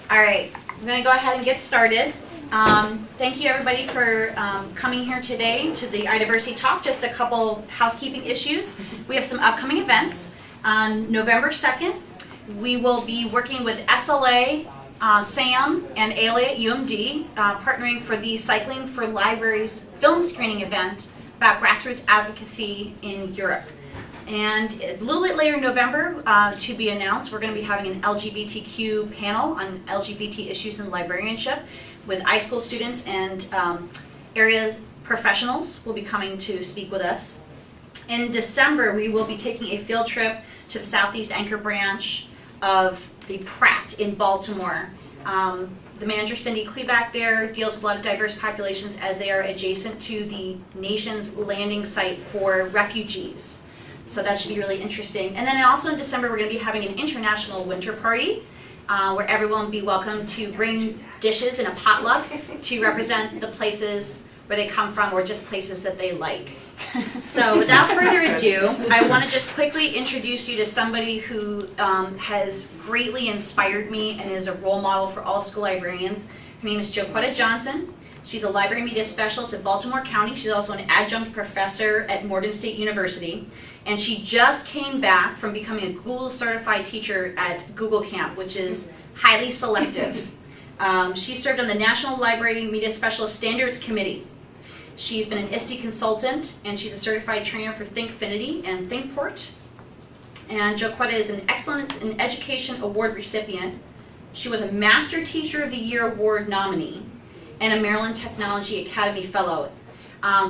All right, I'm going to go ahead and get started. Thank you everybody for coming here today to the iDiversity talk. Just a couple housekeeping issues. We have some upcoming events. On November 2nd, we will be working with SLA, SAM, and ALA at UMD, partnering for the Cycling for Libraries film screening event about grassroots advocacy in Europe. And a little bit later in November, to be announced, we're going to be having an LGBTQ panel on LGBT issues in librarianship with iSchool students and area professionals will be coming to speak with us. In December, we will be taking a field trip to the Southeast Anchor branch of the Pratt in Baltimore. The manager, Cindy Kleback, there deals with a lot of diverse populations as they are adjacent to the nation's landing site for refugees. So that should be really interesting. And then also in December, we're going to be having an international winter party where everyone will be welcome to bring dishes in a potluck to represent the places where they come from or just places that they like. So without further ado, I want to just quickly introduce you to somebody who has greatly inspired me and is a role model for all school librarians. Her name is Joquetta Johnson. She's a library media specialist at Baltimore County. She's also an adjunct professor at Morgan State University. And she just came back from becoming a Google certified teacher at Google Camp, which is highly selective. She served on the National Library Media Specialist Standards Committee. She's been an ISTE consultant, and she's a certified trainer for ThinkFinity and ThinkPort. And Joquetta is an Excellence in Education Award recipient. She was a Master Teacher of the Year Award nominee and a Maryland Technology Academy Fellow.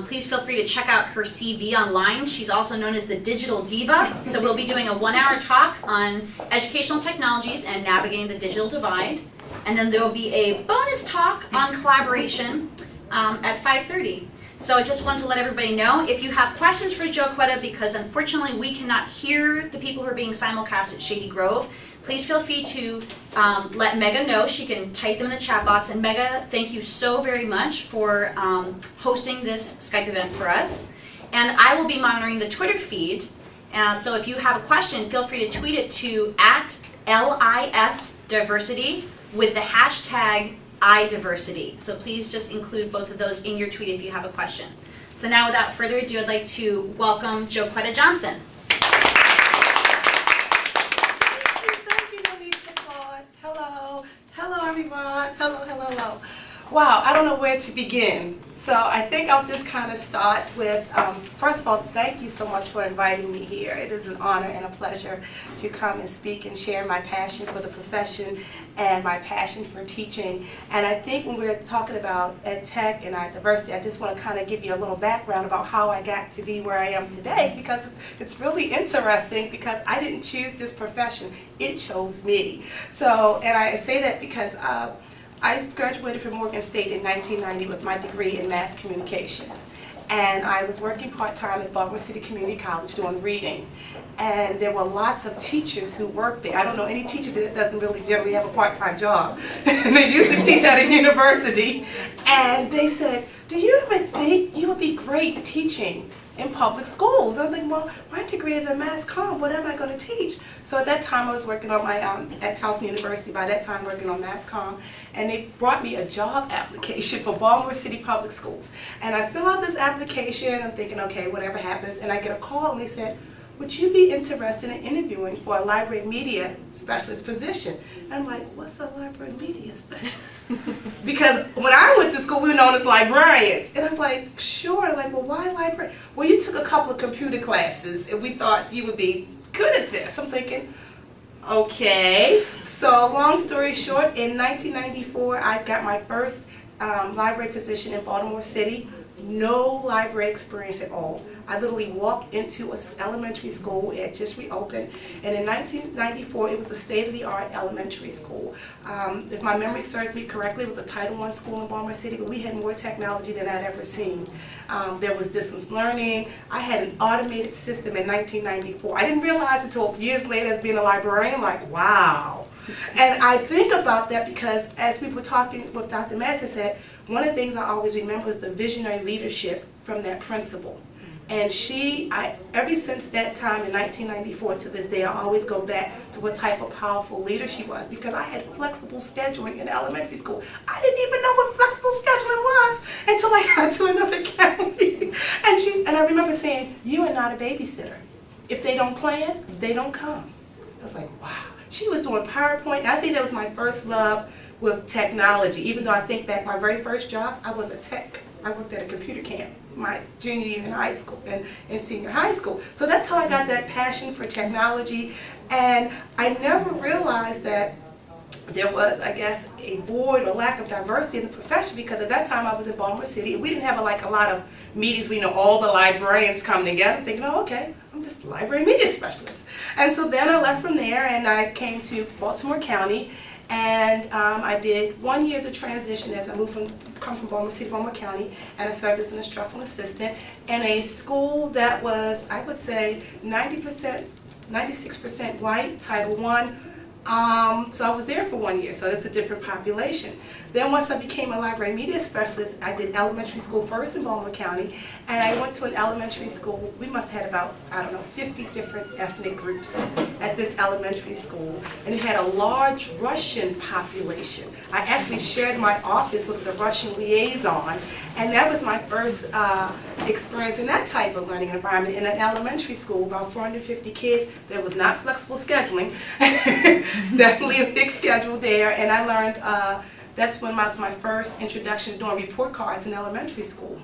Please feel free to check out her CV online. She's also known as the Digital Diva. So we'll be doing a 1-hour talk on educational technologies and navigating the digital divide. And then there will be a bonus talk on collaboration at 5:30. So I just want to let everybody know, if you have questions for Joquetta, because unfortunately we cannot hear the people who are being simulcast at Shady Grove, please feel free to let Mega know. She can type them in the chat box. And Mega, thank you so very much for hosting this Skype event for us. And I will be monitoring the Twitter feed. So if you have a question, feel free to tweet it to @LISDiversity with the hashtag iDiversity. So please just include both of those in your tweet if you have a question. So now without further ado, I'd like to welcome Joquetta Johnson. Hello everyone. Hello. Wow, I don't know where to begin. So I think I'll just kind of start with, first of all, thank you so much for inviting me here. It is an honor and a pleasure to come and speak and share my passion for the profession and my passion for teaching. And I think when we're talking about ed tech and iDiversity, I just want to kind of give you a little background about how I got to be where I am today, because it's really interesting, because I didn't choose this profession, it chose me. So, and I say that because I graduated from Morgan State in 1990 with my degree in mass communications. And I was working part-time at Baltimore City Community College doing reading. And there were lots of teachers who worked there. I don't know any teacher that doesn't really generally have a part-time job. And they used to teach at a university. And they said, do you ever think you would be great teaching in public schools? And I'm like, well, my degree is in mass comm, what am I going to teach? So at that time I was working on my, at Towson University, by that time working on mass comm, and they brought me a job application for Baltimore City Public Schools. And I fill out this application, I'm thinking, okay, whatever happens, and I get a call and they said, would you be interested in interviewing for a library media specialist position? And I'm like, what's a library media specialist? Because when I went to school, we were known as librarians. And I was like, sure. Like, well, why library? Well, you took a couple of computer classes, and we thought you would be good at this. I'm thinking, okay. So long story short, in 1994, I got my first library position in Baltimore City. No library experience at all. I literally walked into an elementary school. It had just reopened, and in 1994 it was a state-of-the-art elementary school. If my memory serves me correctly, it was a Title I school in Baltimore City, but we had more technology than I'd ever seen. There was distance learning. I had an automated system in 1994. I didn't realize until years later as being a librarian, like, wow. And I think about that because as we were talking with Dr. Master said, one of the things I always remember is the visionary leadership from that principal. And ever since that time in 1994 to this day, I always go back to what type of powerful leader she was, because I had flexible scheduling in elementary school. I didn't even know what flexible scheduling was until I got to another county. And I remember saying, "You are not a babysitter. If they don't plan, they don't come." I was like, wow. She was doing PowerPoint, and I think that was my first love with technology. Even though I think back, my very first job, I was a tech. I worked at a computer camp my junior year in high school and in senior high school. So that's how I got that passion for technology. And I never realized that there was, I guess, a void or lack of diversity in the profession, because at that time I was in Baltimore City and we didn't have a lot of meetings. We know all the librarians come together thinking, oh, okay, I'm just a library media specialist. And so then I left from there and I came to Baltimore County, and I did 1 year as a transition as I come from Baltimore City, Baltimore County, and I served as an instructional assistant in a school that was, I would say, 90%, 96% white, Title I. So I was there for 1 year, so that's a different population. Then once I became a library media specialist, I did elementary school first in Baltimore County, and I went to an elementary school. We must have had about, 50 different ethnic groups at this elementary school, and it had a large Russian population. I actually shared my office with the Russian liaison, and that was my first experience in that type of learning environment in an elementary school, about 450 kids. There was not flexible scheduling. Definitely a fixed schedule there, and I learned, that's when was my first introduction to doing report cards in elementary school.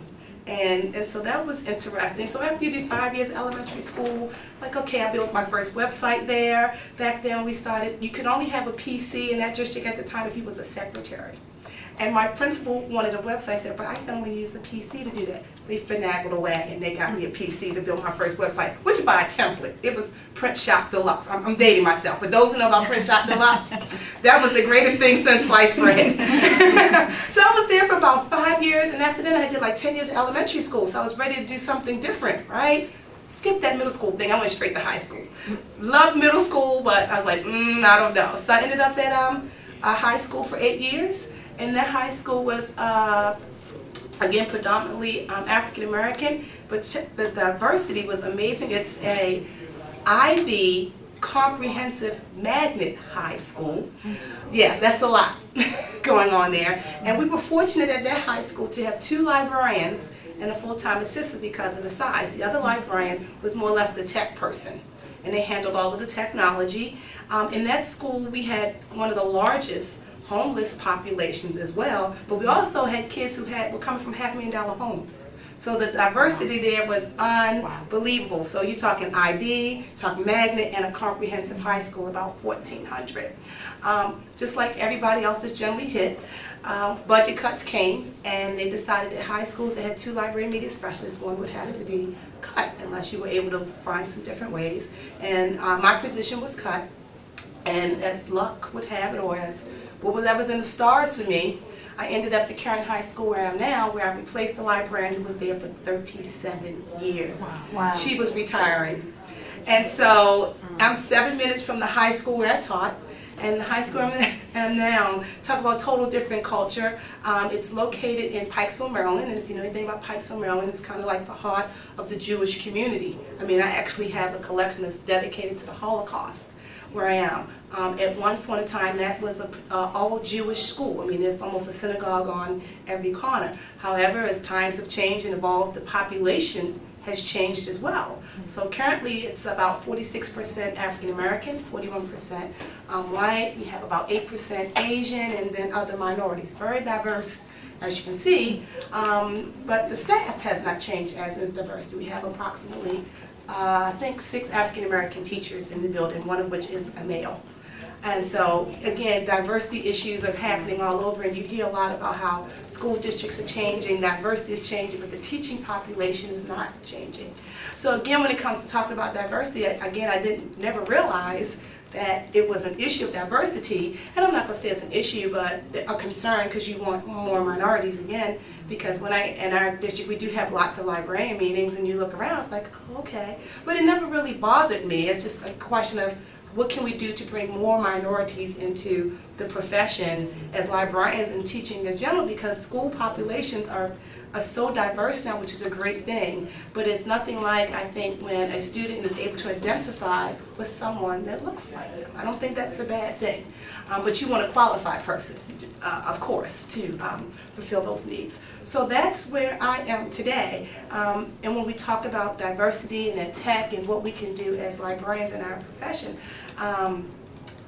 And so that was interesting. So after you do 5 years elementary school, like, okay, I built my first website there. Back then when we started, you could only have a PC in that district at the time if you was a secretary. And my principal wanted a website, said, but I can only use the PC to do that. They finagled away and they got me a PC to build my first website, which is by a template. It was Print Shop Deluxe. I'm dating myself, but those who know about Print Shop Deluxe, that was the greatest thing since sliced bread. So I was there for about 5 years, and after that I did like 10 years of elementary school, so I was ready to do something different, right? Skip that middle school thing, I went straight to high school. Loved middle school, but I was like, I don't know. So I ended up at a high school for 8 years. And that high school was, again, predominantly African American, but the diversity was amazing. It's a IB comprehensive magnet high school. Yeah, that's a lot going on there. And we were fortunate at that high school to have 2 librarians and a full-time assistant because of the size. The other librarian was more or less the tech person, and they handled all of the technology. In that school, we had one of the largest homeless populations as well, but we also had kids who were coming from $500,000 homes. So the diversity there was unbelievable. So you're talking IB, talking magnet, and a comprehensive high school, about 1,400. Just like everybody else that's generally hit, budget cuts came, and they decided that high schools that had 2 library media specialists, one would have to be cut unless you were able to find some different ways. And my position was cut, and as luck would have it, or as what was in the stars for me, I ended up at the current high school where I am now, where I replaced the librarian who was there for 37 years. Wow. She was retiring. And so I'm 7 minutes from the high school where I taught, and the high school I'm now, talk about total different culture. It's located in Pikesville, Maryland, and if you know anything about Pikesville, Maryland, it's kind of like the heart of the Jewish community. I mean, I actually have a collection that's dedicated to the Holocaust where I am. At one point in time, that was an all-Jewish school. I mean, there's almost a synagogue on every corner. However, as times have changed and evolved, the population has changed as well. So currently, it's about 46% African American, 41% white. We have about 8% Asian, and then other minorities. Very diverse, as you can see. But the staff has not changed as is diversity. We have approximately I think 6 African American teachers in the building, one of which is a male. And so, again, diversity issues are happening all over, and you hear a lot about how school districts are changing, diversity is changing, but the teaching population is not changing. So again, when it comes to talking about diversity, again, I never realized that it was an issue of diversity, and I'm not going to say it's an issue, but a concern, because you want more minorities again, because in our district we do have lots of librarian meetings, and you look around, it's like, oh, okay. But it never really bothered me. It's just a question of what can we do to bring more minorities into the profession as librarians and teaching as general, because school populations are are so diverse now, which is a great thing, but it's nothing like, I think, when a student is able to identify with someone that looks like them. I don't think that's a bad thing, but you want a qualified person, of course, to fulfill those needs. So that's where I am today, and when we talk about diversity and tech and what we can do as librarians in our profession,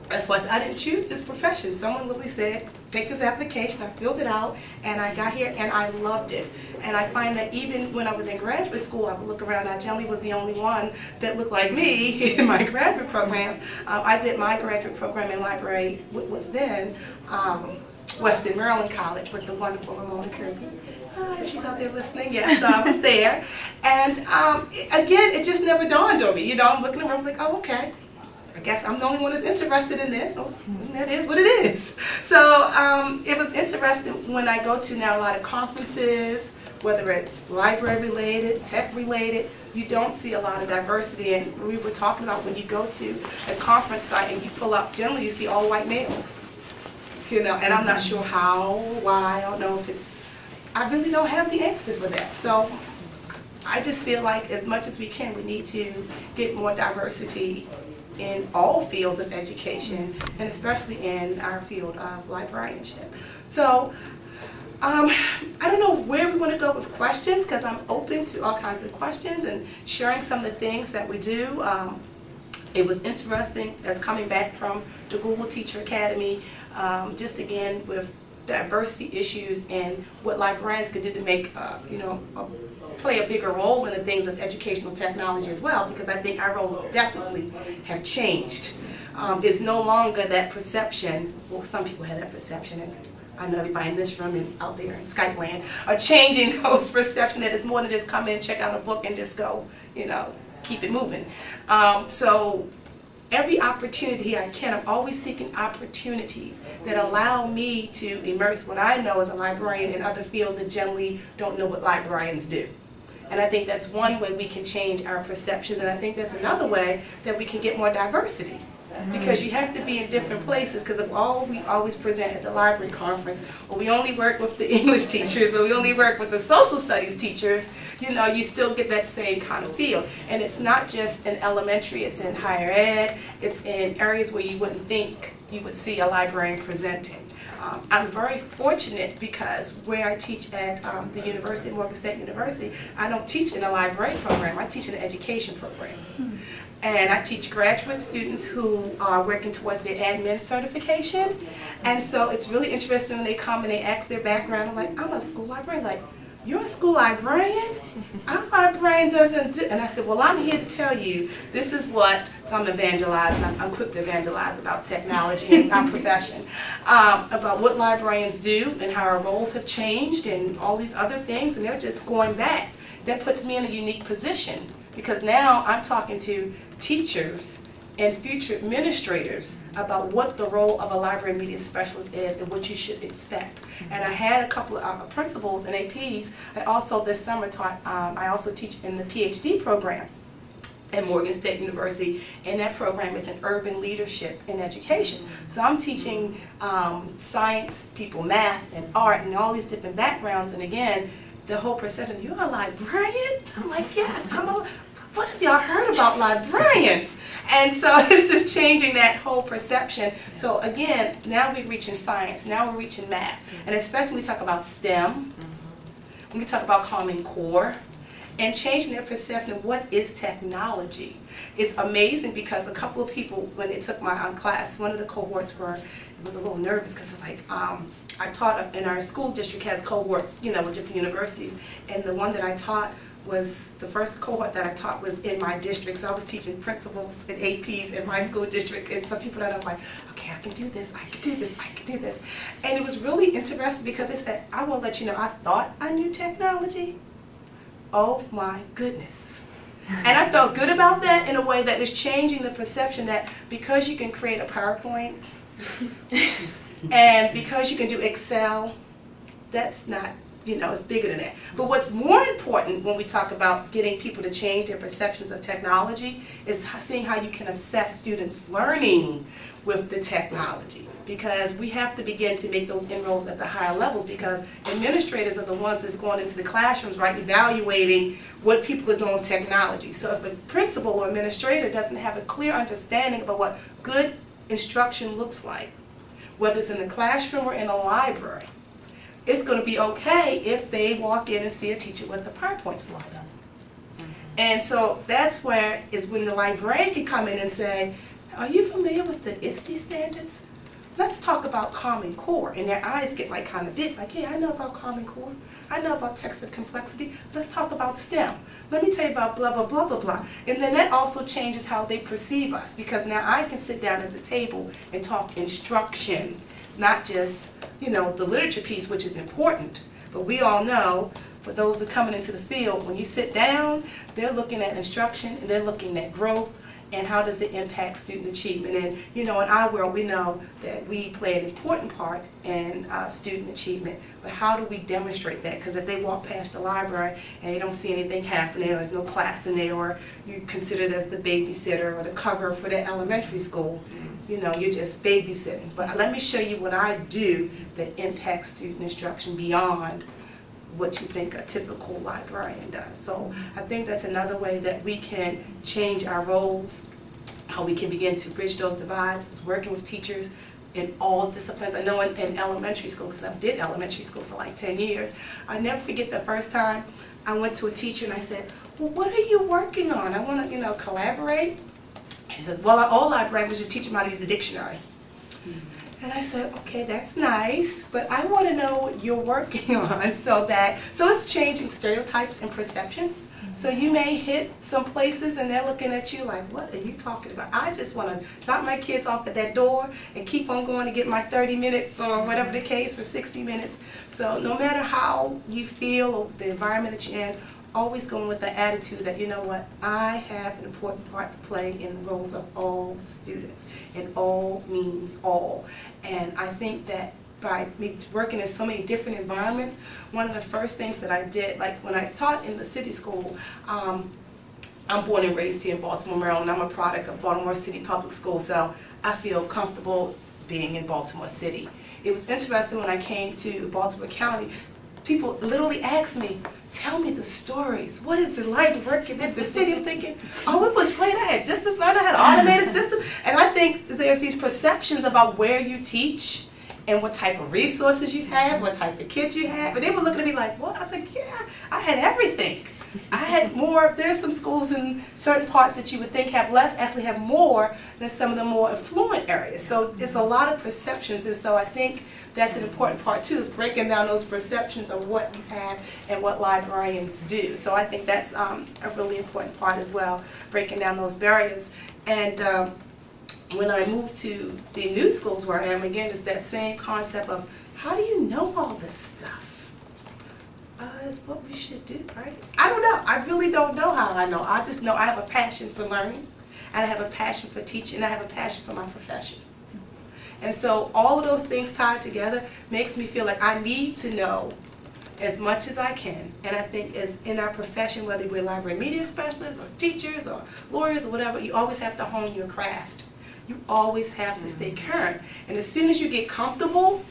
that's why I didn't choose this profession. Someone literally said, take this application, I filled it out, and I got here, and I loved it. And I find that even when I was in graduate school, I would look around, I generally was the only one that looked like me in my graduate programs. I did my graduate program in library, what was then Western Maryland College with the wonderful Ramona Kirby. If she's out there listening, yes, I was there. And again, it just never dawned on me. You know, I'm looking around like, oh, okay. I guess I'm the only one that's interested in this. Oh, that is what it is. So it was interesting when I go to now a lot of conferences, whether it's library related, tech related, you don't see a lot of diversity. And we were talking about when you go to a conference site and you pull up, generally you see all white males. You know, and I'm not sure how, why, I don't know if it's, I really don't have the answer for that. So I just feel like as much as we can, we need to get more diversity in all fields of education, and especially in our field of librarianship. So I don't know where we want to go with questions, because I'm open to all kinds of questions and sharing some of the things that we do. It was interesting as coming back from the Google Teacher Academy, just again with diversity issues and what librarians could do to make, you know, play a bigger role in the things of educational technology as well, because I think our roles definitely have changed. It's no longer that perception, well, some people have that perception, and I know everybody in this room and out there in Skype land are changing those perception that it's more than just come in, check out a book and just go, you know, keep it moving. So every opportunity I can, I'm always seeking opportunities that allow me to immerse what I know as a librarian in other fields that generally don't know what librarians do. And I think that's one way we can change our perceptions, and I think that's another way that we can get more diversity. Because you have to be in different places, because if all we always present at the library conference, or we only work with the English teachers, or we only work with the social studies teachers, you know, you still get that same kind of feel. And it's not just in elementary, it's in higher ed, it's in areas where you wouldn't think you would see a librarian presenting. I'm very fortunate because where I teach at the university, Morgan State University, I don't teach in a library program, I teach in an education program. And I teach graduate students who are working towards their admin certification. And so it's really interesting when they come and they ask their background. I'm like, I'm a school librarian. Like, you're a school librarian? Our librarian doesn't do, and I said, well, I'm here to tell you, this is what, so I'm evangelizing, I'm quick to evangelize about technology and our profession, about what librarians do and how our roles have changed and all these other things, and they're just going back. That puts me in a unique position, because now I'm talking to teachers and future administrators about what the role of a library media specialist is and what you should expect. And I had a couple of principals and APs. I also this summer taught, I also teach in the PhD program at Morgan State University, and that program is in urban leadership and education. So I'm teaching science people, math and art and all these different backgrounds, and again, the whole perception, you're a librarian? I'm like, yes, what have y'all heard about librarians? And so it's just changing that whole perception. So again, now we're reaching science, now we're reaching math. And especially when we talk about STEM, when we talk about Common Core, and changing their perception of what is technology. It's amazing because a couple of people, when they took my class, one of the cohorts was a little nervous because it's like, I taught in our school district has cohorts, you know, with different universities, and the one that I taught was, the first cohort that I taught was in my district, so I was teaching principals and APs in my school district, and some people that I was like, okay, I can do this, I can do this, I can do this. And it was really interesting because they said, I want to let you know, I thought I knew technology. Oh my goodness. And I felt good about that in a way that is changing the perception that because you can create a PowerPoint and because you can do Excel, that's not You know, it's bigger than that. But what's more important when we talk about getting people to change their perceptions of technology is seeing how you can assess students' learning with the technology. Because we have to begin to make those inroads at the higher levels, because administrators are the ones that's going into the classrooms, right, evaluating what people are doing with technology. So if a principal or administrator doesn't have a clear understanding about what good instruction looks like, whether it's in the classroom or in a library, it's going to be okay if they walk in and see a teacher with a PowerPoint slide up. And so that's where is when the librarian can come in and say, are you familiar with the ISTE standards? Let's talk about Common Core. And their eyes get like kind of big, like, yeah, I know about Common Core. I know about text of complexity. Let's talk about STEM. Let me tell you about blah, blah, blah, blah, blah. And then that also changes how they perceive us, because now I can sit down at the table and talk instruction, not just, you know, the literature piece, which is important. But we all know, for those who are coming into the field, when you sit down, they're looking at instruction and they're looking at growth and how does it impact student achievement. And, you know, in our world, we know that we play an important part in student achievement, but how do we demonstrate that? Because if they walk past the library and they don't see anything happening, or there's no class in there, or you're considered as the babysitter or the cover for the elementary school, you know, you're just babysitting. But let me show you what I do that impacts student instruction beyond what you think a typical librarian does. So I think that's another way that we can change our roles, how we can begin to bridge those divides, is working with teachers in all disciplines. I know in elementary school, because I did elementary school for like 10 years, I never forget the first time I went to a teacher and I said, well, what are you working on? I want to, you know, collaborate. He said, well, all librarians was just teach them how to use the dictionary. And I said, okay, that's nice, but I want to know what you're working on, so it's changing stereotypes and perceptions. So you may hit some places and they're looking at you like, what are you talking about? I just want to drop my kids off at that door and keep on going to get my 30 minutes or whatever the case for 60 minutes. So no matter how you feel or the environment that you're in, always going with the attitude that, you know what, I have an important part to play in the roles of all students, and all means all. And I think that by me working in so many different environments, one of the first things that I did, like when I taught in the city school, I'm born and raised here in Baltimore, Maryland. I'm a product of Baltimore City Public Schools, so I feel comfortable being in Baltimore City. It was interesting when I came to Baltimore County, people literally asked me, tell me the stories. What is it like working in the city? I'm thinking, oh, it was great. I had distance learning, I had an automated system. And I think there's these perceptions about where you teach and what type of resources you have, what type of kids you have. And they were looking at me like, what? I was like, yeah, I had everything. I had more. There's some schools in certain parts that you would think have less, actually have more than some of the more affluent areas. So it's a lot of perceptions, and so I think that's an important part too, is breaking down those perceptions of what you have and what librarians do. So I think that's a really important part as well, breaking down those barriers. And when I moved to the new schools where I am, again, it's that same concept of, how do you know all this stuff? It's what we should do, right? I don't know. I really don't know how I know. I just know I have a passion for learning, and I have a passion for teaching, and I have a passion for my profession. And so all of those things tied together makes me feel like I need to know as much as I can. And I think as in our profession, whether we're library media specialists or teachers or lawyers or whatever, you always have to hone your craft. You always have to stay current. And as soon as you get comfortable,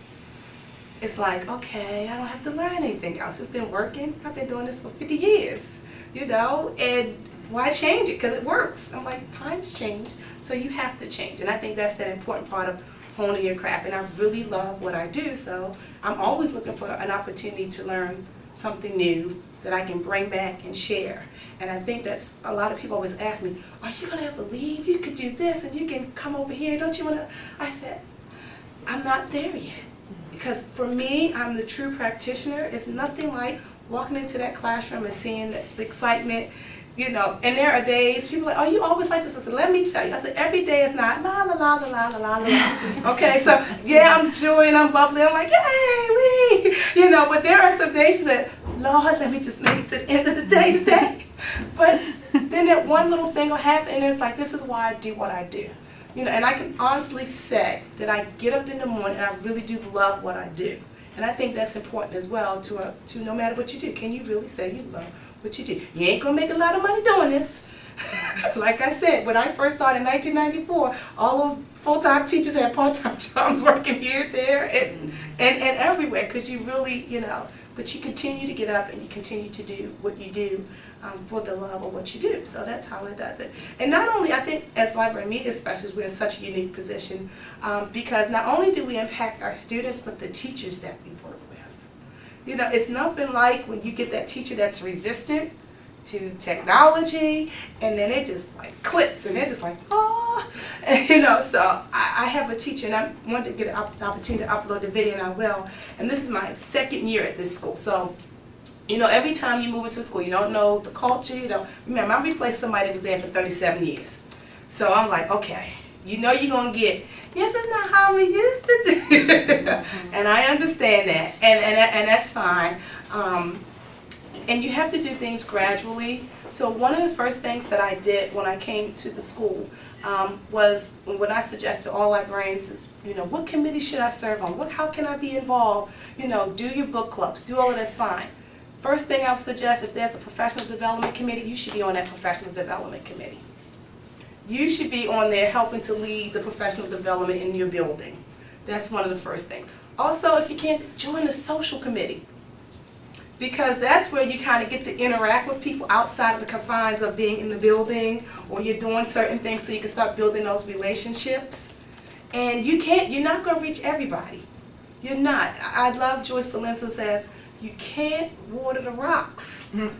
it's like, okay, I don't have to learn anything else. It's been working. I've been doing this for 50 years, you know, and why change it? Because it works. I'm like, times change, so you have to change. And I think that's that important part of honing your craft. And I really love what I do, so I'm always looking for an opportunity to learn something new that I can bring back and share. And I think that's, a lot of people always ask me, are you going to ever leave? You could do this and you can come over here. Don't you want to? I said, I'm not there yet. Because for me, I'm the true practitioner. It's nothing like walking into that classroom and seeing the excitement, you know. And there are days, people are like, oh, you always like this. I said, let me tell you. I said, every day is not la la la la la la la la. Okay, so yeah, I'm joy and I'm bubbly. I'm like, yay, wee. You know, but there are some days you said, Lord, let me just make it to the end of the day today. But then that one little thing will happen, and it's like, this is why I do what I do. You know, and I can honestly say that I get up in the morning and I really do love what I do. And I think that's important as well to no matter what you do. Can you really say you love what you do? You ain't gonna make a lot of money doing this. Like I said, when I first started in 1994, all those full-time teachers had part-time jobs working here, there, and everywhere, because you really, but you continue to get up and you continue to do what you do for the love of what you do. So that's how it does it. And not only, I think, as library media specialists, we're in such a unique position because not only do we impact our students, but the teachers that we work with. It's nothing like when you get that teacher that's resistant to technology, and then it just like clicks, and they're just like, oh, so I have a teacher, and I wanted to get an opportunity to upload the video, and I will, and this is my second year at this school, so, every time you move into a school, you don't know the culture, remember, I replaced somebody that was there for 37 years, so I'm like, okay, you're going to get, this is not how we used to do, and I understand that, and that's fine. And you have to do things gradually. So one of the first things that I did when I came to the school was what I suggest to all librarians is, what committee should I serve on? How can I be involved? Do your book clubs, do all of that's fine. First thing I would suggest, if there's a professional development committee, you should be on that professional development committee. You should be on there helping to lead the professional development in your building. That's one of the first things. Also, if you can't, join the social committee. Because that's where you kind of get to interact with people outside of the confines of being in the building, or you're doing certain things so you can start building those relationships. And you're not going to reach everybody. You're not. I love Joyce Valenzo says, you can't water the rocks. And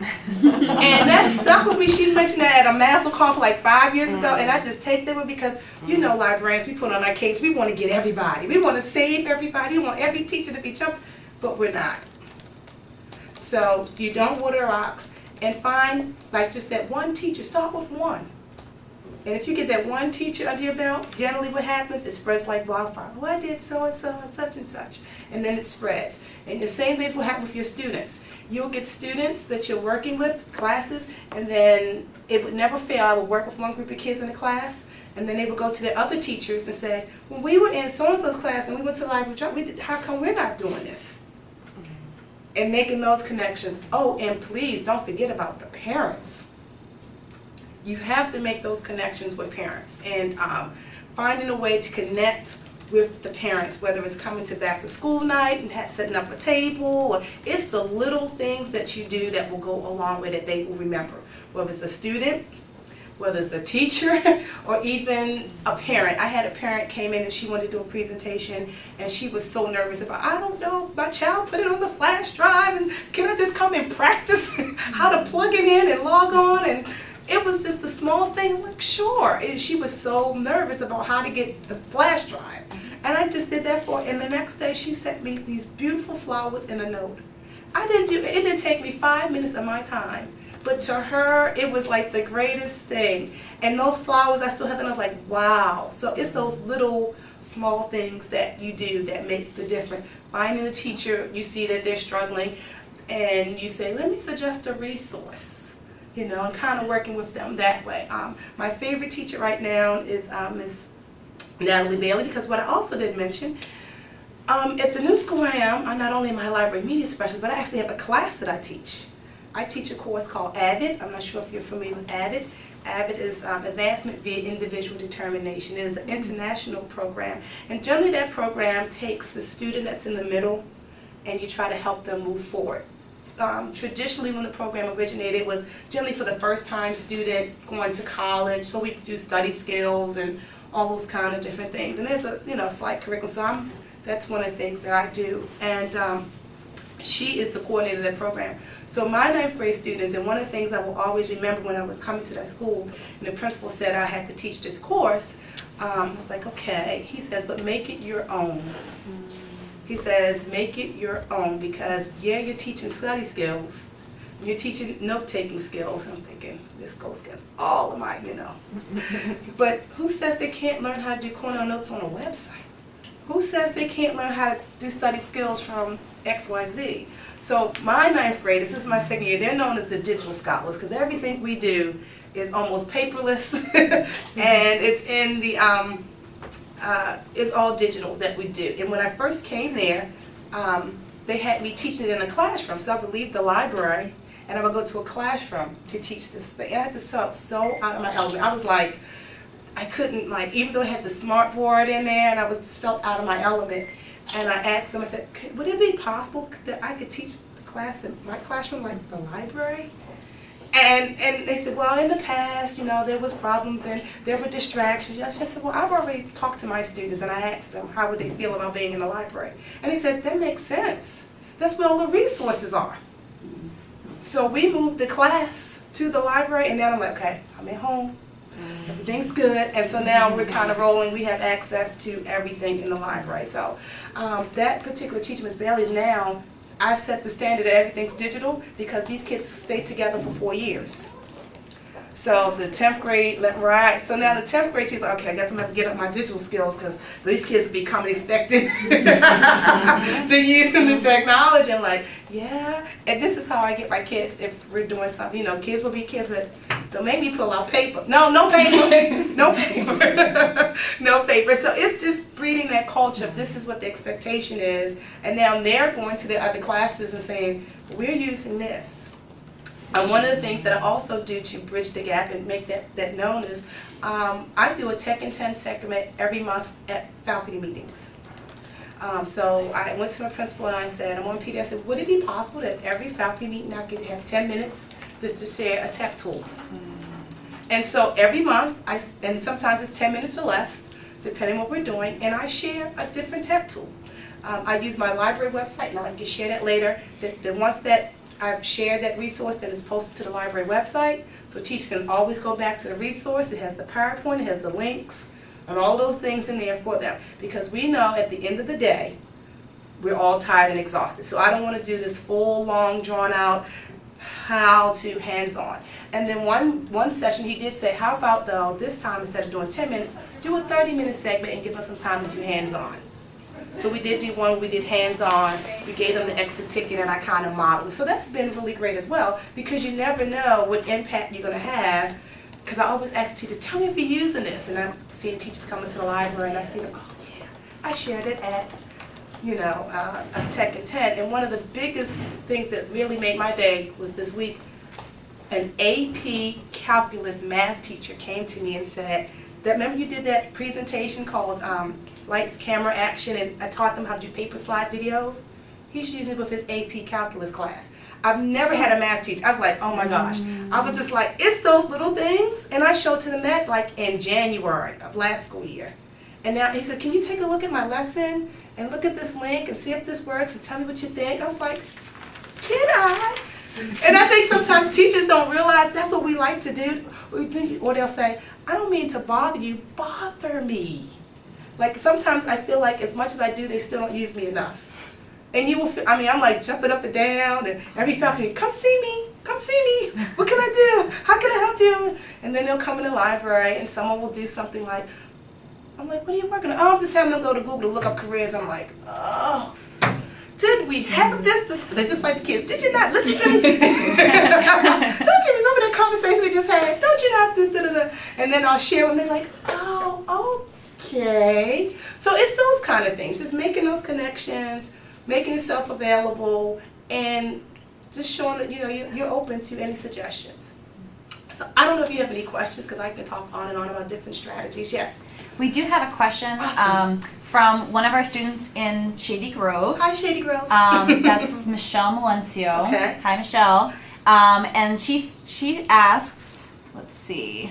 that stuck with me. She mentioned that at a Maslow conference like 5 years ago, and I just take that with because, librarians, we put on our case, we want to get everybody. We want to save everybody. We want every teacher to be jumped, but we're not. So you don't water rocks, and find like just that one teacher. Start with one. And if you get that one teacher under your belt, generally what happens, it spreads like wildfire. Oh, I did so-and-so and such and such. And then it spreads. And the same things will happen with your students. You'll get students that you're working with, classes, and then it would never fail. I would work with one group of kids in a class, and then they would go to their other teachers and say, well, we were in so-and-so's class and we went to the library, how come we're not doing this? And making those connections. Oh, and please don't forget about the parents. You have to make those connections with parents and finding a way to connect with the parents, whether it's coming to back to school night and setting up a table, or it's the little things that you do that will go along with it, they will remember. Whether it's a student, whether it's a teacher, or even a parent. I had a parent came in and she wanted to do a presentation, and she was so nervous about, I don't know, my child put it on the flash drive, and can I just come and practice how to plug it in and log on? And it was just a small thing, I'm like, sure. And she was so nervous about how to get the flash drive. And I just did that for her, and the next day she sent me these beautiful flowers and a note. It didn't take me 5 minutes of my time. But to her, it was like the greatest thing. And those flowers, I still have them. I was like, wow. So it's those little small things that you do that make the difference. Finding a teacher, you see that they're struggling, and you say, let me suggest a resource, and kind of working with them that way. My favorite teacher right now is Miss Natalie Bailey, because what I also did mention, at the new school I am, I'm not only my library media specialist, but I actually have a class that I teach. I teach a course called AVID. I'm not sure if you're familiar with AVID. AVID is Advancement via Individual Determination. It is an international program. And generally that program takes the student that's in the middle and you try to help them move forward. Traditionally when the program originated, it was generally for the first time student going to college. So we do study skills and all those kind of different things. And there's a slight curriculum. So that's one of the things that I do. And she is the coordinator of that program. So my 9th grade students, and one of the things I will always remember when I was coming to that school, and the principal said I had to teach this course, I was like, okay. He says, but make it your own. He says, make it your own, because yeah, you're teaching study skills, you're teaching note-taking skills. I'm thinking, this goes against all of my, But who says they can't learn how to do corner notes on a website? Who says they can't learn how to do study skills from XYZ? So my 9th graders, this is my second year, they're known as the digital scholars, because everything we do is almost paperless, and it's in the, it's all digital that we do. And when I first came there, they had me teaching it in a classroom. So I would leave the library and I would go to a classroom to teach this thing. And I just felt so out of my element. I was like, I couldn't, like, even though I had the smart board in there, and I was just felt out of my element. And I asked them, I said, would it be possible that I could teach the class in my classroom, like the library? And they said, well, in the past, there was problems and there were distractions. I said, well, I've already talked to my students and I asked them how would they feel about being in the library. And they said, that makes sense. That's where all the resources are. So we moved the class to the library, and now I'm like, okay, I'm at home. Everything's good. And so now we're kind of rolling. We have access to everything in the library. So that particular teacher, Ms. Bailey, is now, I've set the standard that everything's digital because these kids stay together for 4 years. So the 10th grade, right? So now the 10th grade teacher's like, okay, I guess I'm going to have to get up my digital skills because these kids will be coming expecting to use the technology. I'm like, yeah. And this is how I get my kids if we're doing something. Kids will be kids that don't make me pull out paper. No paper. No paper. No paper. So it's just breeding that culture. This is what the expectation is. And now they're going to their other classes and saying, we're using this. And one of the things that I also do to bridge the gap and make that known is I do a Tech in 10 segment every month at faculty meetings. So I went to my principal and I said, I'm on PD, I said, would it be possible that every faculty meeting I could have 10 minutes just to share a tech tool? And so every month, and sometimes it's 10 minutes or less, depending on what we're doing, and I share a different tech tool. I use my library website, and I can share that later. Once that I've shared that resource, then it's posted to the library website, so teachers can always go back to the resource. It has the PowerPoint, it has the links, and all those things in there for them. Because we know at the end of the day, we're all tired and exhausted. So I don't want to do this full, long, drawn out, how to hands-on. And then one session he did say, how about though, this time instead of doing 10 minutes, do a 30-minute segment and give us some time to do hands-on. So we did do one, we did hands-on, we gave them the exit ticket and I kind of modeled. So that's been really great as well because you never know what impact you're going to have. Because I always ask teachers, tell me if you're using this. And I'm seeing teachers coming to the library and I see them, oh yeah, I shared it at, Tech in 10. And one of the biggest things that really made my day was this week, an AP calculus math teacher came to me and said, remember you did that presentation called Lights, Camera, Action, and I taught them how to do paper slide videos? He's using it with his AP calculus class. I've never had a math teacher. I was like, oh my gosh. I was just like, it's those little things. And I showed to them that like in January of last school year. And now he said, can you take a look at my lesson and look at this link and see if this works and tell me what you think? I was like, can I? And I think sometimes teachers don't realize that's what we like to do. Or they'll say, I don't mean to bother you, bother me. Like sometimes I feel like as much as I do, they still don't use me enough. And you will feel, I'm like jumping up and down and every faculty, come see me, what can I do, how can I help you? And then they'll come in the library and someone will do something like, I'm like, what are you working on? Oh, I'm just having them go to Google to look up careers. I'm like, oh. Did we have this? They're just like the kids. Did you not listen to me? Don't you remember that conversation we just had? Don't you have to? Da-da-da. And then I'll share with them. They're like, oh, okay. So it's those kind of things. Just making those connections, making yourself available, and just showing that you're open to any suggestions. So I don't know if you have any questions because I can talk on and on about different strategies. Yes. We do have a question Awesome. From one of our students in Shady Grove. Hi, Shady Grove. That's Michelle Melencio. Okay. Hi, Michelle. And she asks, let's see.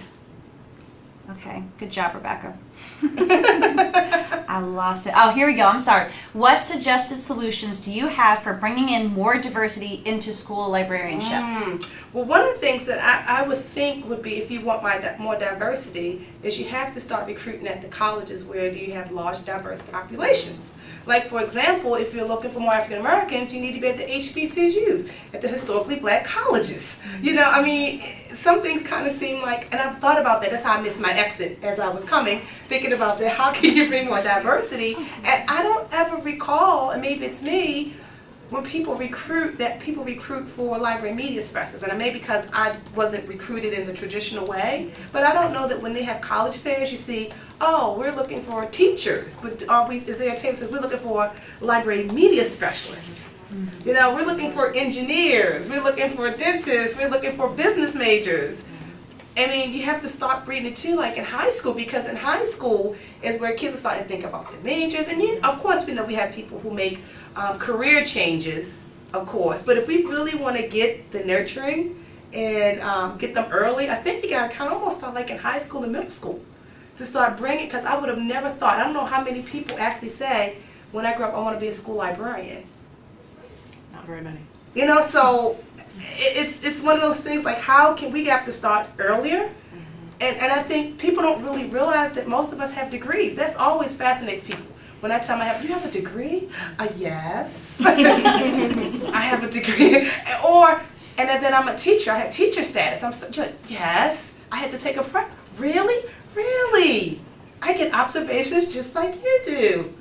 Okay, good job, Rebecca. I lost it. Oh, here we go. I'm sorry. What suggested solutions do you have for bringing in more diversity into school librarianship? Well, one of the things that I would think would be if you want more diversity is you have to start recruiting at the colleges where you have large diverse populations. Like, for example, if you're looking for more African Americans, you need to be at the HBCUs, at the historically black colleges. Some things kind of seem like, and I've thought about that, that's how I missed my exit as I was coming, thinking about that, how can you bring more diversity? And I don't ever recall, and maybe it's me, when people recruit, that people recruit for library media specialists, and maybe because I wasn't recruited in the traditional way, but I don't know that when they have college fairs, you see, oh, we're looking for teachers, but is there a table that says we're looking for library media specialists? You know, we're looking for engineers, we're looking for dentists, we're looking for business majors. I mean, you have to start breeding it too, like in high school, because in high school is where kids are starting to think about the majors. And of course, we know we have people who make career changes, of course. But if we really want to get the nurturing and get them early, I think we got to kind of almost start like in high school and middle school to start bringing, because I would have never thought, I don't know how many people actually say, when I grow up, I want to be a school librarian. Not very many. You know, so it's one of those things, like how can we have to start earlier? And I think people don't really realize that most of us have degrees. That's always fascinates people. When I tell them, you have a degree? Yes. I have a degree. And then I'm a teacher. I had teacher status. Yes. I had to take a prep. Really? Really? I get observations just like you do.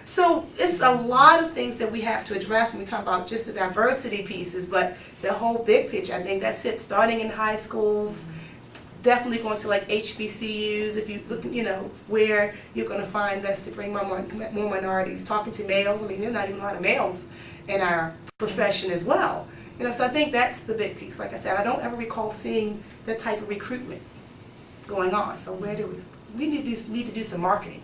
So it's a lot of things that we have to address when we talk about just the diversity pieces, but the whole big picture, I think that's it, starting in high schools, definitely going to like HBCUs, if you look, you know, where you're going to find this to bring more minorities, talking to males. I mean, there's not even a lot of males in our profession as well. You know, so I think that's the big piece. Like I said, I don't ever recall seeing that type of recruitment going on. So where do we need to do some marketing.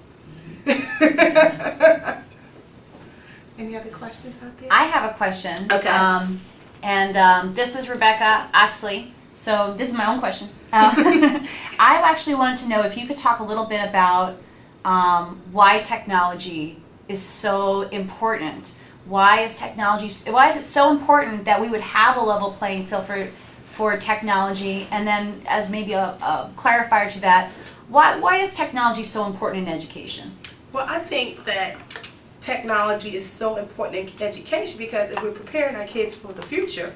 Any other questions out there? I have a question. Okay. This is Rebecca Oxley. So this is my own question. I actually wanted to know if you could talk a little bit about why technology is so important. Why is it so important that we would have a level playing field for technology? And then, as maybe a clarifier to that, why is technology so important in education? Well, I think that technology is so important in education because if we're preparing our kids for the future,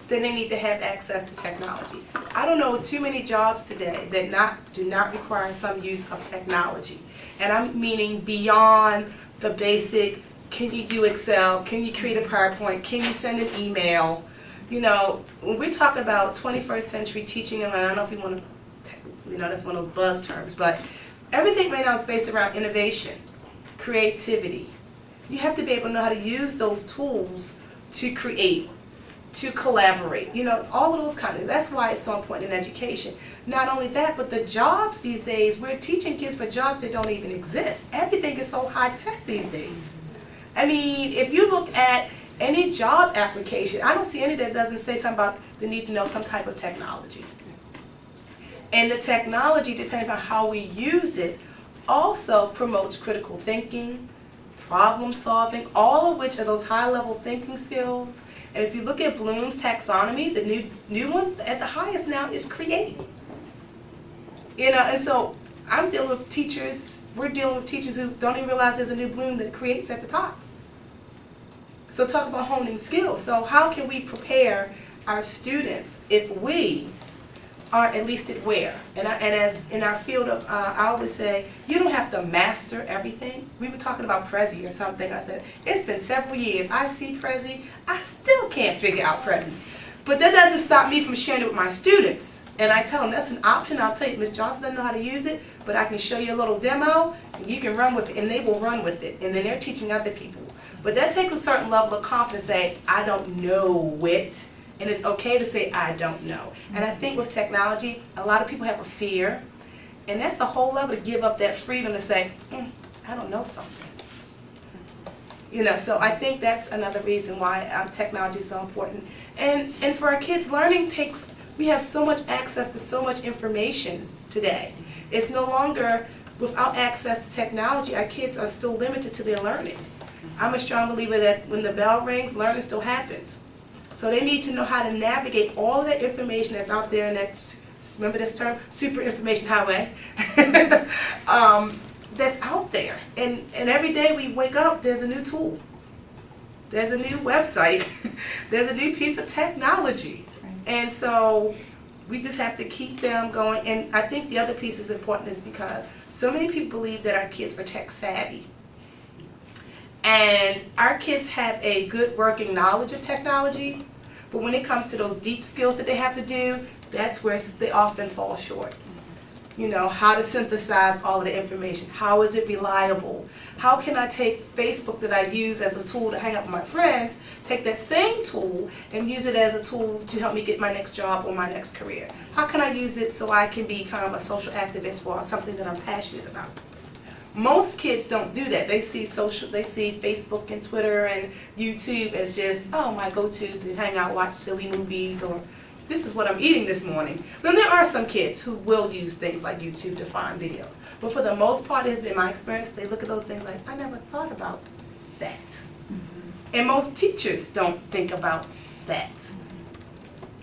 then they need to have access to technology. I don't know too many jobs today that do not require some use of technology. And I'm meaning beyond the basic, can you do Excel, can you create a PowerPoint, can you send an email? You know, when we talk about 21st century teaching and learning, I don't know if you want to, you know, that's one of those buzz terms, but everything right now is based around innovation, creativity. You have to be able to know how to use those tools to create, to collaborate, you know, all of those kind of things. That's why it's so important in education. Not only that, but the jobs these days, we're teaching kids for jobs that don't even exist. Everything is so high tech these days. I mean, if you look at any job application, I don't see any that doesn't say something about the need to know some type of technology. And the technology, depending on how we use it, also promotes critical thinking, problem solving, all of which are those high-level thinking skills. And if you look at Bloom's taxonomy, the new one at the highest now is creating. You know, and so I'm dealing with teachers, we're dealing with teachers who don't even realize there's a new Bloom that creates at the top. So talk about honing skills. So how can we prepare our students if we aren't at least aware? And as in our field of, I always say, you don't have to master everything. We were talking about Prezi or something. I said, it's been several years. I see Prezi. I still can't figure out Prezi. But that doesn't stop me from sharing it with my students. And I tell them that's an option. I'll tell you, Ms. Johnson doesn't know how to use it, but I can show you a little demo, and you can run with it, and they will run with it. And then they're teaching other people. But that takes a certain level of confidence to say, I don't know it. And it's okay to say, I don't know. And I think with technology, a lot of people have a fear. And that's a whole level to give up that freedom to say, I don't know something. You know, so I think that's another reason why technology is so important. And for our kids, learning we have so much access to so much information today. It's no longer, without access to technology, our kids are still limited to their learning. I'm a strong believer that when the bell rings, learning still happens. So they need to know how to navigate all of that information that's out there in that, remember this term, super information highway, that's out there. And every day we wake up, there's a new tool. There's a new website. There's a new piece of technology. That's right. And so we just have to keep them going. And I think the other piece is important is because so many people believe that our kids are tech savvy. And our kids have a good working knowledge of technology, but when it comes to those deep skills that they have to do, that's where they often fall short. You know, how to synthesize all of the information. How is it reliable? How can I take Facebook that I use as a tool to hang out with my friends, take that same tool and use it as a tool to help me get my next job or my next career? How can I use it so I can become a social activist for something that I'm passionate about? Most kids don't do that. They see Facebook and Twitter and YouTube as just, oh, my go-to to hang out, watch silly movies, or this is what I'm eating this morning. Then there are some kids who will use things like YouTube to find videos. But for the most part, it has been my experience, they look at those things like, I never thought about that. Mm-hmm. And most teachers don't think about that.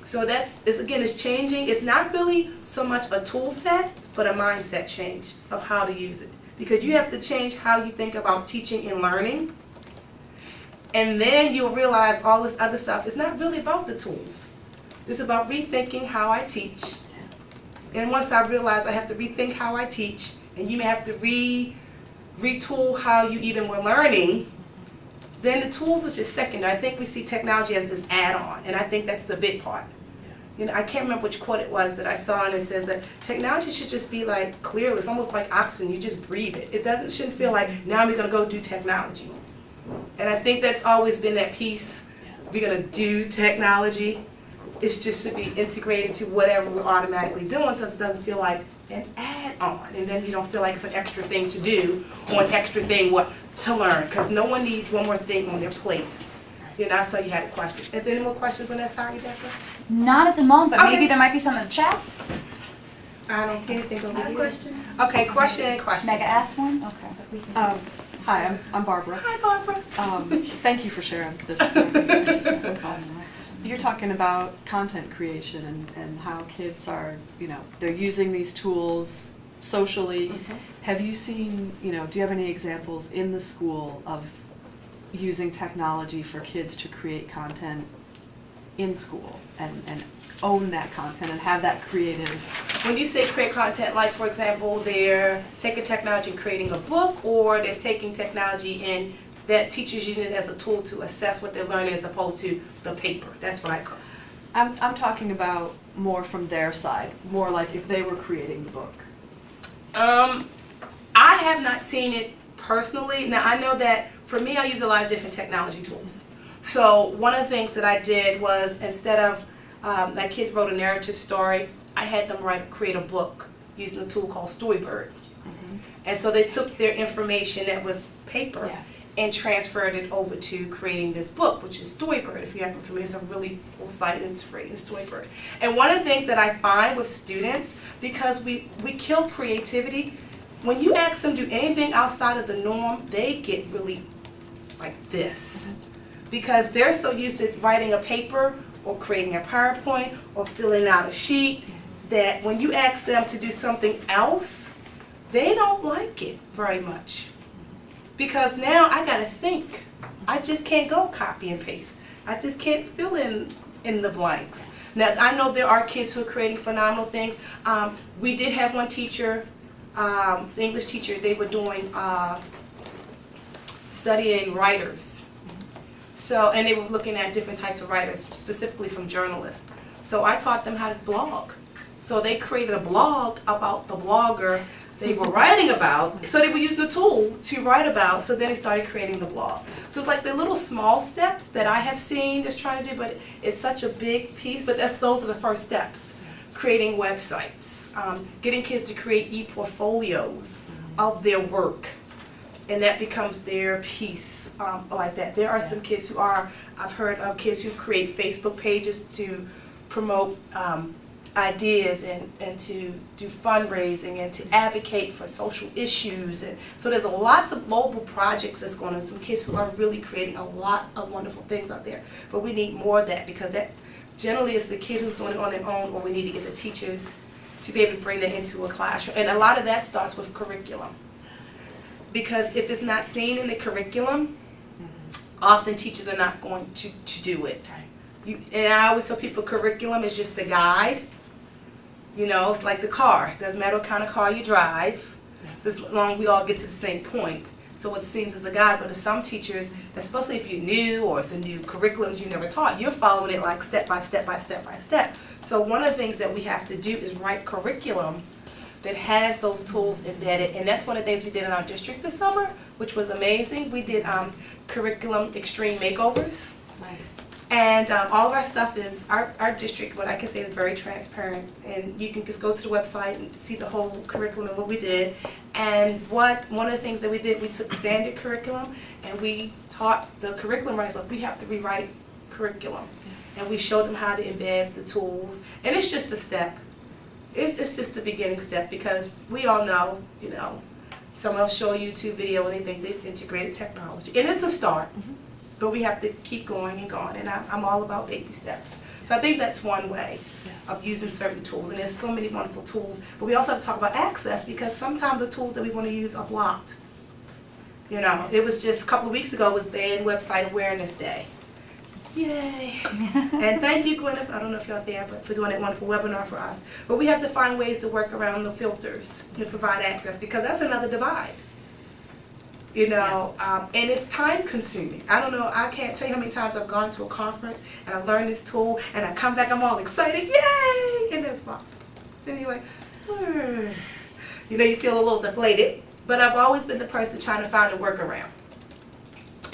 So it's changing. It's not really so much a tool set, but a mindset change of how to use it. Because you have to change how you think about teaching and learning. And then you'll realize all this other stuff is not really about the tools. It's about rethinking how I teach. And once I realize I have to rethink how I teach, and you may have to retool how you even were learning, then the tools is just secondary. I think we see technology as this add-on, and I think that's the big part. You know, I can't remember which quote it was that I saw, and it says that technology should just be like clear. It's almost like oxygen. You just breathe it. It shouldn't feel like now we're going to go do technology. And I think that's always been that piece. We're going to do technology. It just should be integrated to whatever we're automatically doing, so it doesn't feel like an add-on, and then you don't feel like it's an extra thing to do or an extra thing to learn, because no one needs one more thing on their plate. You know, I saw you had a question. Is there any more questions on that side, Rebecca? Not at the moment, but Okay. maybe there might be some in the chat. I don't see anything over here. Question. Okay, question and question. Mega asked one? Okay. Hi, I'm Barbara. Hi, Barbara. Thank you for sharing this with us. You're talking about content creation and how kids are, they're using these tools socially. Mm-hmm. Have you seen, do you have any examples in the school of using technology for kids to create content in school and own that content and have that creative? When you say create content, like for example, they're taking technology and creating a book, or they're taking technology and that teachers using it as a tool to assess what they're learning as opposed to the paper. That's what I call it. I'm talking about more from their side, more like if they were creating the book. I have not seen it personally. Now I know that for me, I use a lot of different technology tools. So one of the things that I did was, instead of like kids wrote a narrative story, I had them create a book using a tool called Storybird. Mm-hmm. And so they took their information that was paper and transferred it over to creating this book, which is Storybird. If you haven't familiar, it's a really cool site and it's free, it's Storybird. And one of the things that I find with students, because we kill creativity, when you ask them to do anything outside of the norm, they get really like this. Because they're so used to writing a paper or creating a PowerPoint or filling out a sheet that when you ask them to do something else, they don't like it very much. Because now I gotta think. I just can't go copy and paste. I just can't fill in the blanks. Now I know there are kids who are creating phenomenal things. We did have one teacher, the English teacher, they were doing studying writers. So, and they were looking at different types of writers, specifically from journalists. So I taught them how to blog. So they created a blog about the blogger they were writing about. So they were using the tool to write about, so then they started creating the blog. So it's like the little small steps that I have seen just trying to do, but it's such a big piece, but those are the first steps. Creating websites, getting kids to create e-portfolios of their work. And that becomes their piece like that. There are some kids who I've heard of kids who create Facebook pages to promote ideas and to do fundraising and to advocate for social issues. And so there's lots of global projects that's going on. Some kids who are really creating a lot of wonderful things out there. But we need more of that, because that generally is the kid who's doing it on their own, or we need to get the teachers to be able to bring that into a classroom. And a lot of that starts with curriculum. Because if it's not seen in the curriculum, often teachers are not going to do it. And I always tell people curriculum is just a guide. It's like the car. It doesn't matter what kind of car you drive, so as long as we all get to the same point. so it seems as a guide, but to some teachers, especially if you're new or it's a new curriculum you never taught, you're following it like step by step by step by step. So one of the things that we have to do is write curriculum that has those tools embedded, and that's one of the things we did in our district this summer, which was amazing. We did curriculum extreme makeovers. Nice. And all of our stuff is, our district, what I can say, is very transparent. And you can just go to the website and see the whole curriculum and what we did. And one of the things that we did, we took standard curriculum and we taught the curriculum writers, like, we have to rewrite curriculum. And we showed them how to embed the tools. And it's just a step. It's just the beginning step, because we all know, you know, someone will show a YouTube video and they think they've integrated technology. And it's a start. But we have to keep going and going, and I'm all about baby steps. So I think that's one way of using certain tools, and there's so many wonderful tools. But we also have to talk about access, because sometimes the tools that we want to use are blocked. You know, it was just a couple of weeks ago, it was Banned Website Awareness Day. Yay! And thank you, Gwyneth, I don't know if you're there, but for doing that wonderful webinar for us. But we have to find ways to work around the filters and provide access, because that's another divide. You know, and it's time consuming. I don't know, I can't tell you how many times I've gone to a conference and I learned this tool and I come back, I'm all excited, yay! And it's blocked. Then you're like, you know, you feel a little deflated. But I've always been the person trying to find a workaround.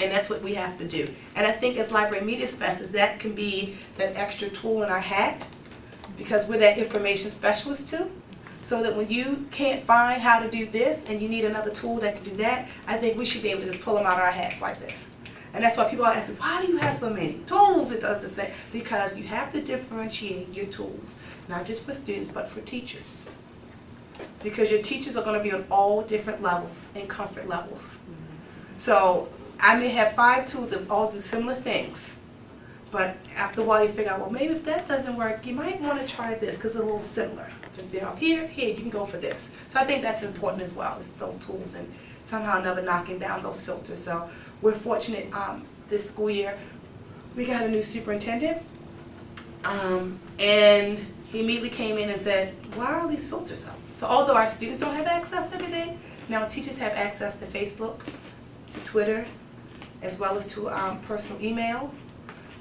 And that's what we have to do. And I think as library media specialists, that can be that extra tool in our hat, because we're that information specialist too. So that when you can't find how to do this and you need another tool that can do that, I think we should be able to just pull them out of our hats like this. And that's why people are asking, why do you have so many tools that does the same? Because you have to differentiate your tools, not just for students, but for teachers. Because your teachers are going to be on all different levels and comfort levels. So I may have 5 tools that all do similar things. But after a while you figure out, well, maybe if that doesn't work, you might want to try this because it's a little similar. If they're up here, you can go for this. So I think that's important as well, is those tools and somehow never knocking down those filters. So we're fortunate this school year, we got a new superintendent, and he immediately came in and said, why are all these filters up? So although our students don't have access to everything, now teachers have access to Facebook, to Twitter, as well as to personal email.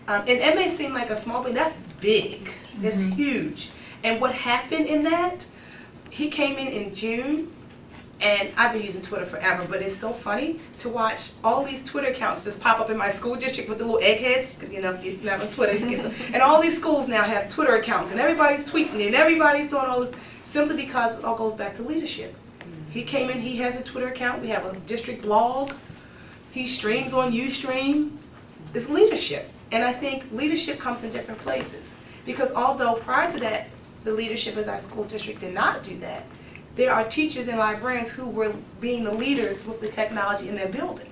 And it may seem like a small thing, that's big, it's huge. And what happened in that, he came in June, and I've been using Twitter forever, but it's so funny to watch all these Twitter accounts just pop up in my school district with the little eggheads, you know, you're not on Twitter, you get them. And all these schools now have Twitter accounts, and everybody's tweeting, and everybody's doing all this, simply because it all goes back to leadership. He came in, he has a Twitter account, we have a district blog, he streams on Ustream. It's leadership. And I think leadership comes in different places. Because although prior to that, the leadership as our school district did not do that, there are teachers and librarians who were being the leaders with the technology in their building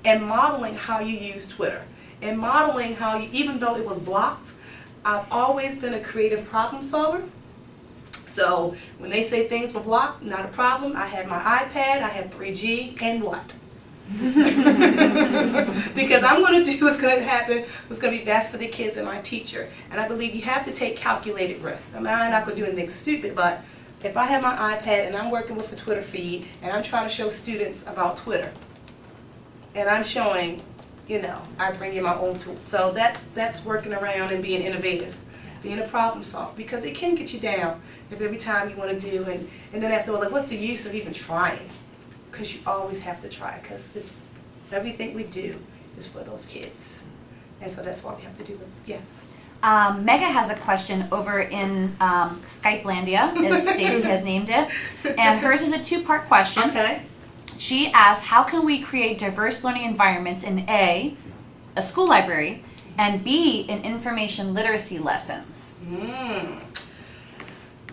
and modeling how you use Twitter and modeling how you, even though it was blocked, I've always been a creative problem solver. So when they say things were blocked, not a problem. I have my iPad, I have 3G, and what? Because I'm going to do what's going to happen, what's going to be best for the kids and my teacher. And I believe you have to take calculated risks. I mean, I'm not going to do anything stupid, but if I have my iPad and I'm working with a Twitter feed and I'm trying to show students about Twitter, and I'm showing, you know, I bring in my own tools. So that's working around and being innovative, being a problem solver, because it can get you down if every time you want to do, and then after all, like, what's the use of even trying? Because you always have to try, because it's everything we do is for those kids, and so that's why we have to do it. Yes. Mega has a question over in Skypelandia, as Stacy has named it, and hers is a 2-part question. Okay. She asked, how can we create diverse learning environments in A, a school library, and B, in information literacy lessons?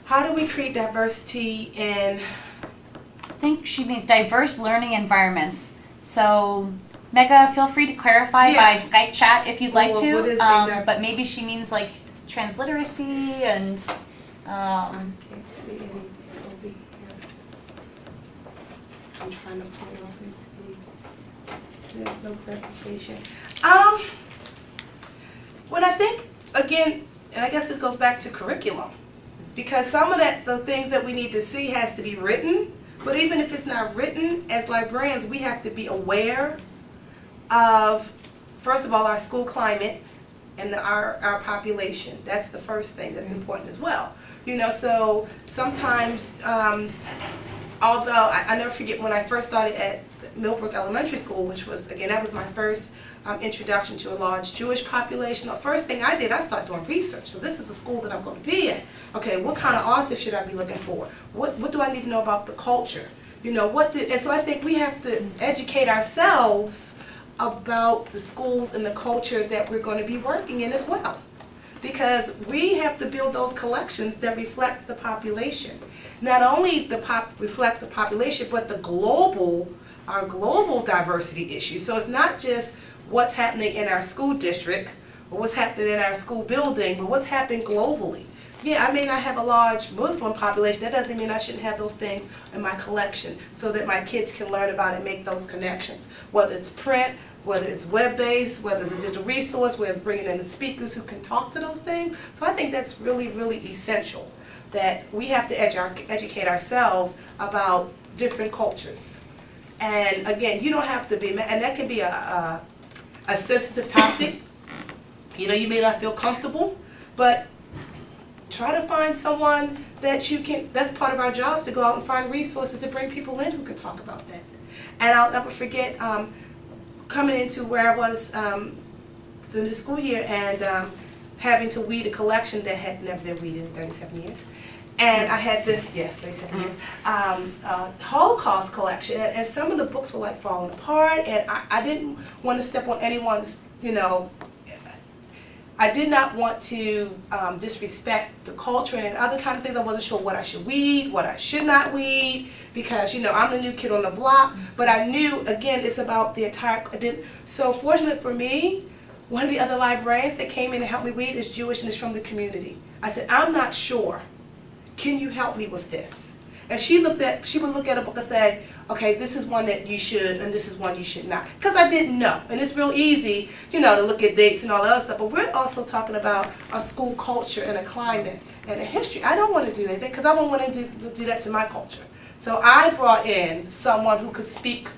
How do we create diversity in? I think she means diverse learning environments. So, Mega, feel free to clarify by Skype chat if you'd like to. What is but maybe she means like transliteracy and. Can't see any over here. I'm trying to pull up and see. There's no clarification. What I think, again, and I guess this goes back to curriculum, because some of the things that we need to see has to be written, But even if it's not written, as librarians, we have to be aware of, first of all, our school climate and our population. That's the first thing that's important as well. So sometimes, although I never forget when I first started at Millbrook Elementary School, which was, again, that was my first introduction to a large Jewish population. The first thing I did, I started doing research. So this is the school that I'm going to be in. Okay, what kind of authors should I be looking for? What do I need to know about the culture? And so I think we have to educate ourselves about the schools and the culture that we're going to be working in as well. Because we have to build those collections that reflect the population. Not only reflect the population, but our global diversity issues. So it's not just what's happening in our school district or what's happening in our school building, but what's happening globally. Yeah, I may not have a large Muslim population. That doesn't mean I shouldn't have those things in my collection so that my kids can learn about it and make those connections. Whether it's print, whether it's web-based, whether it's a digital resource, whether it's bringing in the speakers who can talk to those things. So I think that's really, really essential, that we have to educate ourselves about different cultures. And again, you don't have to be, and that can be a sensitive topic. You may not feel comfortable, but try to find someone that's part of our job, to go out and find resources to bring people in who can talk about that. And I'll never forget coming into where I was the new school year and having to weed a collection that had never been weeded in 37 years. And I had this, 37 years, Holocaust collection, and some of the books were like falling apart, and I didn't want to step on anyone's, I did not want to disrespect the culture and other kind of things. I wasn't sure what I should weed, what I should not weed, because I'm the new kid on the block. But I knew, again, it's about the entire. So fortunate for me, one of the other librarians that came in and helped me weed is Jewish and is from the community. I said, I'm not sure. Can you help me with this? And she would look at a book and say, okay, this is one that you should, and this is one you should not. Because I didn't know. And it's real easy, to look at dates and all that other stuff. But we're also talking about a school culture and a climate and a history. I don't want to do anything because I don't want to do that to my culture. So I brought in someone who could speak,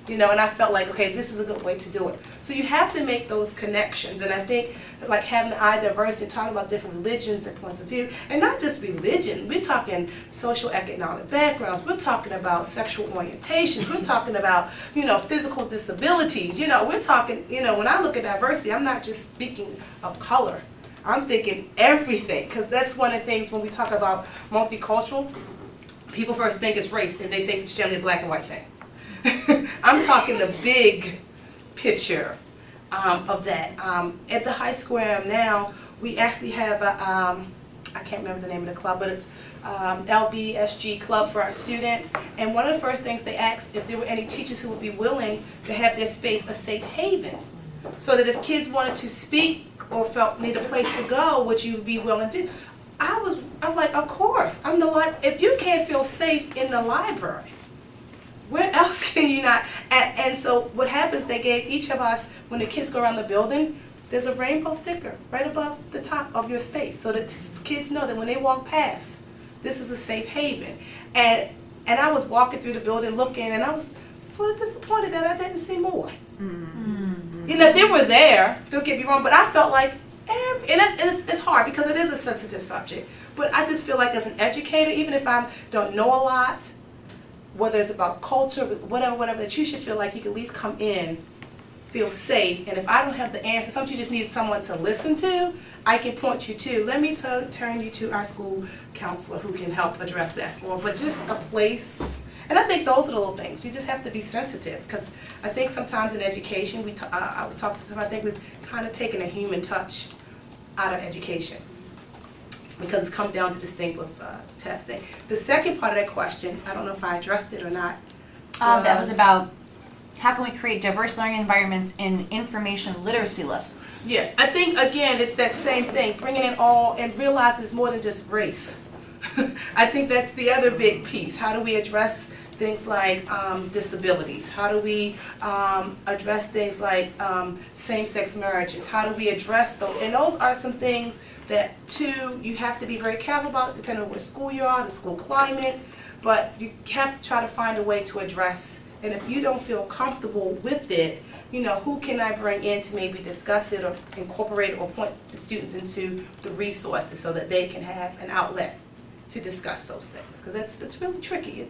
and I felt like, okay, this is a good way to do it. So you have to make those connections. And I think like having the iDiversity, talking about different religions and points of view, and not just religion, we're talking social economic backgrounds, we're talking about sexual orientations, we're talking about, physical disabilities, we're talking, when I look at diversity, I'm not just speaking of color, I'm thinking everything, because that's one of the things when we talk about multicultural, people first think it's race, and they think it's generally a black and white thing. I'm talking the big picture of that. At the high school where I am now, we actually have I can't remember the name of the club, but it's LBSG club for our students. And one of the first things they asked if there were any teachers who would be willing to have their space a safe haven, so that if kids wanted to speak or felt need a place to go, would you be willing to? I'm like, of course. If you can't feel safe in the library, where else can you not? And so what happens, they gave each of us, when the kids go around the building, there's a rainbow sticker right above the top of your space, so that kids know that when they walk past, this is a safe haven. And I was walking through the building looking, and I was sort of disappointed that I didn't see more. Mm-hmm. They were there, don't get me wrong, but I felt like, it's hard because it is a sensitive subject, but I just feel like as an educator, even if I don't know a lot, whether it's about culture, whatever, that you should feel like you can at least come in, feel safe, and if I don't have the answer, sometimes you just need someone to listen to, I can point you to, let me turn you to our school counselor who can help address that, but just a place. And I think those are the little things. You just have to be sensitive, because I think sometimes in education, I was talking to someone, I think we've kind of taken a human touch out of education, because it's come down to this thing with testing. The second part of that question, I don't know if I addressed it or not. That was about how can we create diverse learning environments in information literacy lessons? Yeah, I think, again, it's that same thing, bringing it all and realizing it's more than just race. I think that's the other big piece. How do we address things like disabilities? How do we address things like same-sex marriages? How do we address those? And those are some things that, too, you have to be very careful about, depending on what school you are, the school climate. but you have to try to find a way to address. And if you don't feel comfortable with it, you know, who can I bring in to maybe discuss it or incorporate it or point the students into the resources so that they can have an outlet to discuss those things? Because it's really tricky.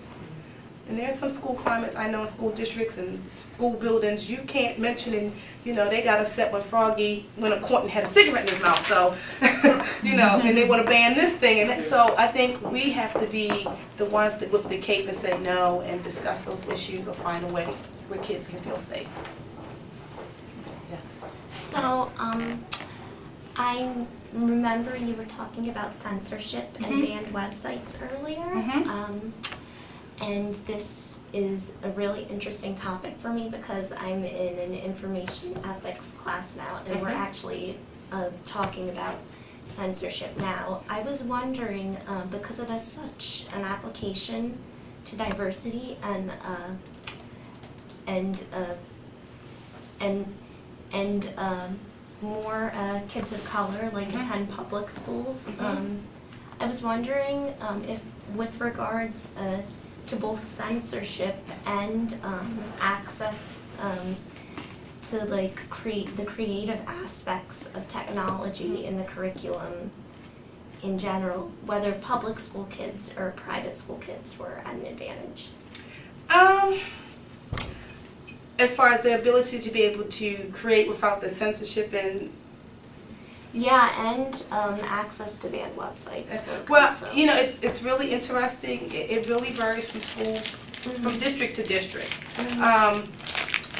And there's some school climates I know in school districts and school buildings you can't mention, and you know they got upset when Froggy went to court and had a cigarette in his mouth. So you know, and they want to ban this thing, and so I think we have to be the ones that with the cape and say no and discuss those issues or find a way where kids can feel safe. Yes. So, I remember you were talking about censorship and banned websites earlier. And this is a really interesting topic for me because I'm in an information ethics class now, and we're actually talking about censorship now. I was wondering, because it has such an application to diversity and more kids of color like attend public schools. I was wondering if, with regards to both censorship and access to like the creative aspects of technology in the curriculum in general, whether public school kids or private school kids were at an advantage. As far as the ability to be able to create without the censorship and and access to banned websites. well, you know, it's really interesting. It really varies from school, from district to district.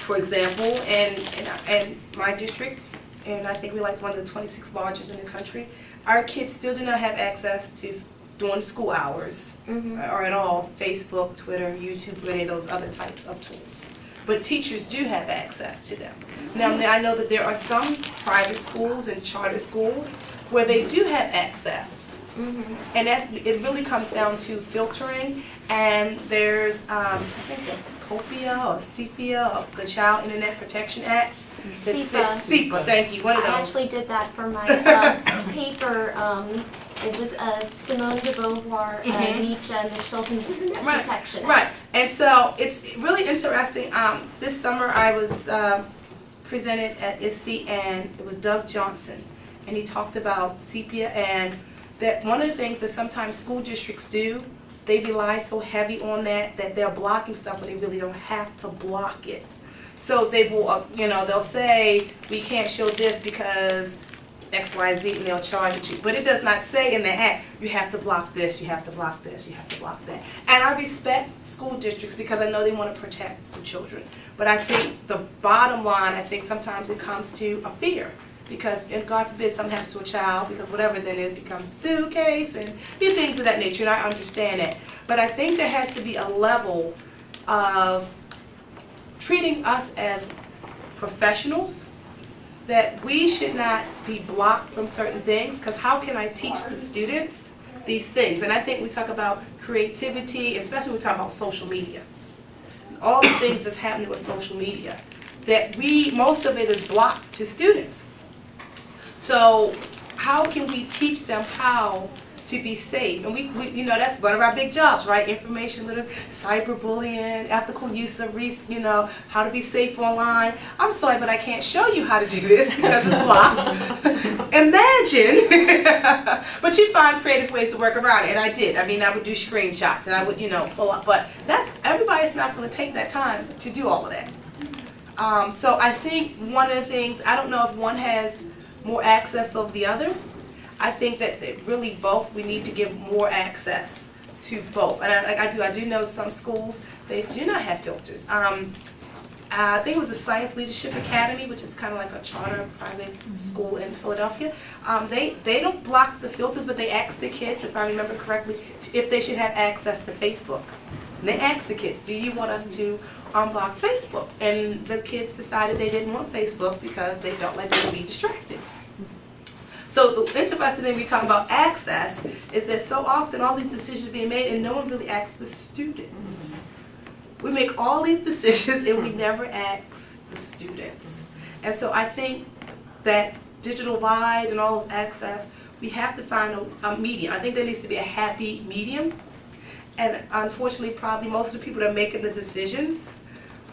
For example, and my district, and I think we're like one of the 26 largest in the country, our kids still do not have access to, during school hours, or at all, Facebook, Twitter, YouTube, or any of those other types of tools. But teachers do have access to them. Now, I know that there are some private schools and charter schools where they do have access. And it really comes down to filtering. And there's, I think that's COPIA or CEPIA, or the Child Internet Protection Act. CEPA, thank you, one of those. I actually did that for my paper. It was Simone de Beauvoir, Nietzsche, and the Children's Internet Protection Act. Right, and so it's really interesting. This summer I was presented at ISTE, and it was Doug Johnson, and he talked about sepia, and that one of the things that sometimes school districts do, they rely so heavy on that they're blocking stuff when they really don't have to block it. So they will, you know, they'll say we can't show this because XYZ, and they'll charge it you. But it does not say in the act, you have to block this, you have to block this, you have to block that. And I respect school districts because I know they want to protect the children. But I think the bottom line, I think sometimes it comes to a fear. Because, and God forbid, something happens to a child, because whatever then it becomes suitcase and do things of that nature, and I understand that. But I think there has to be a level of treating us as professionals, that we should not be blocked from certain things, because how can I teach the students these things? And I think we talk about creativity, especially when we talk about social media. All the things that's happening with social media, that most of it is blocked to students. So how can we teach them how to be safe? And we you know, that's one of our big jobs, right? Information literacy, cyberbullying, ethical use of you know, how to be safe online. I'm sorry, but I can't show you how to do this because it's blocked. Imagine. But you find creative ways to work around it, and I did. I mean, I would do screenshots, and I would, you know, pull up. But everybody's not going to take that time to do all of that. So I think one of the things, I don't know if one has more access over the other. I think that really both, we need to give more access to both. And I do know some schools, they do not have filters. I think it was the Science Leadership Academy, which is kind of like a charter private school in Philadelphia. They don't block the filters, but they ask the kids, if I remember correctly, if they should have access to Facebook. And they asked the kids, do you want us to unblock Facebook? And the kids decided they didn't want Facebook because they felt like they would be distracted. So the interesting thing we talk about access is that so often all these decisions are being made and no one really asks the students. We make all these decisions and we never ask the students. And so I think that digital divide and all those access, we have to find a medium. I think there needs to be a happy medium. and unfortunately probably most of the people that are making the decisions,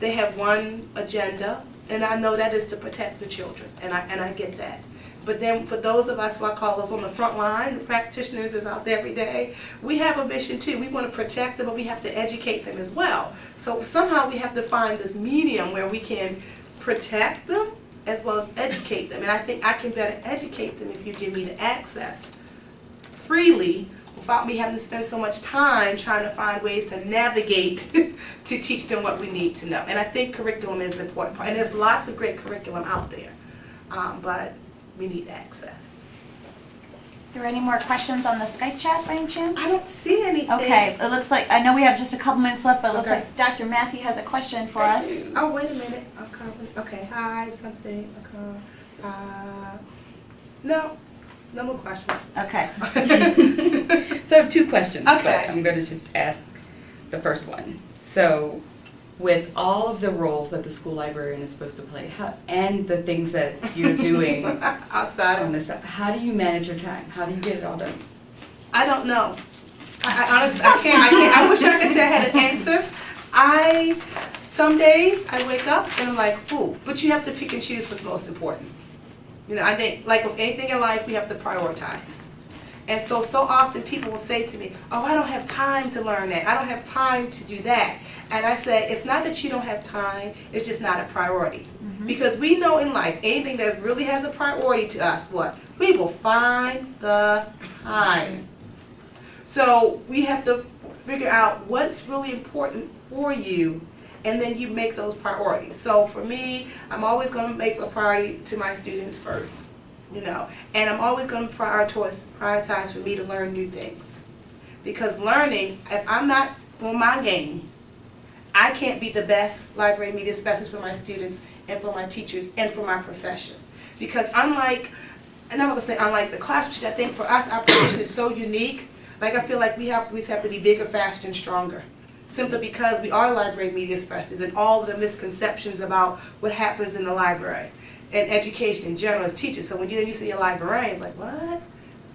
they have one agenda, and I know that is to protect the children, and I get that. But then for those of us who I call us on the front line, the practitioners is out there every day, we have a mission too. We want to protect them, but we have to educate them as well. So somehow we have to find this medium where we can protect them as well as educate them. And I think I can better educate them if you give me the access freely without me having to spend so much time trying to find ways to navigate to teach them what we need to know. And I think curriculum is an important part. And there's lots of great curriculum out there, but we need access. Are there any more questions on the Skype chat by any chance? I don't see anything. Okay, it looks like, I know we have just a couple minutes left, but it looks Okay. like Dr. Massey has a question for us. Oh, wait a minute. Okay, hi, something. No more questions. Okay. So I have two questions, Okay. but I'm going to just ask the first one. So with all of the roles that the school librarian is supposed to play and the things that you're doing Outside. on this stuff, how do you manage your time? How do you get it all done? I don't know. I honestly, I can't. I wish I could say I had an answer. Some days I wake up and I'm like, ooh, but you have to pick and choose what's most important. You know, I think like with anything in life, we have to prioritize. And so often people will say to me, oh, I don't have time to learn that. I don't have time to do that. And I say, it's not that you don't have time, it's just not a priority. Because we know in life, anything that really has a priority to us, what? We will find the time. So we have to figure out what's really important for you, and then you make those priorities. So for me, I'm always going to make a priority to my students first, you know, and I'm always going to prioritize for me to learn new things. Because learning, if I'm not on my game, I can't be the best library media specialist for my students and for my teachers and for my profession. Because unlike, and I'm not going to say unlike the classroom teacher, I think for us, our profession is so unique. Like I feel like we have to be bigger, faster, and stronger. Simply because we are library media specialists and all of the misconceptions about what happens in the library and education in general as teachers. So when you see a librarian, it's like, what?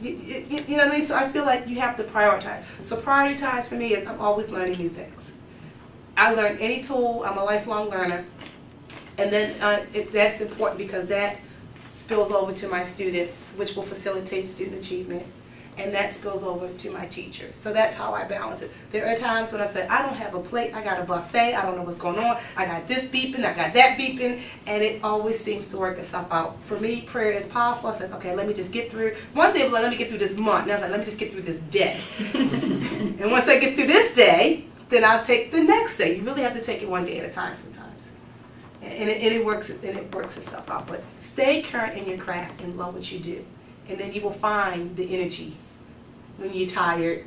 You know what I mean? So I feel like you have to prioritize. So prioritize for me is I'm always learning new things. I learn any tool. I'm a lifelong learner. And then that's important because that spills over to my students, which will facilitate student achievement. And that spills over to my teachers. So that's how I balance it. There are times when I say, I don't have a plate, I got a buffet, I don't know what's going on, I got this beeping, I got that beeping, and it always seems to work itself out. For me, prayer is powerful. I said, okay, let me just get through. One day I was like, let me get through this month. Now I was like, let me just get through this day. And once I get through this day, then I'll take the next day. You really have to take it one day at a time sometimes. And it works itself out. But stay current in your craft and love what you do. And then you will find the energy when you're tired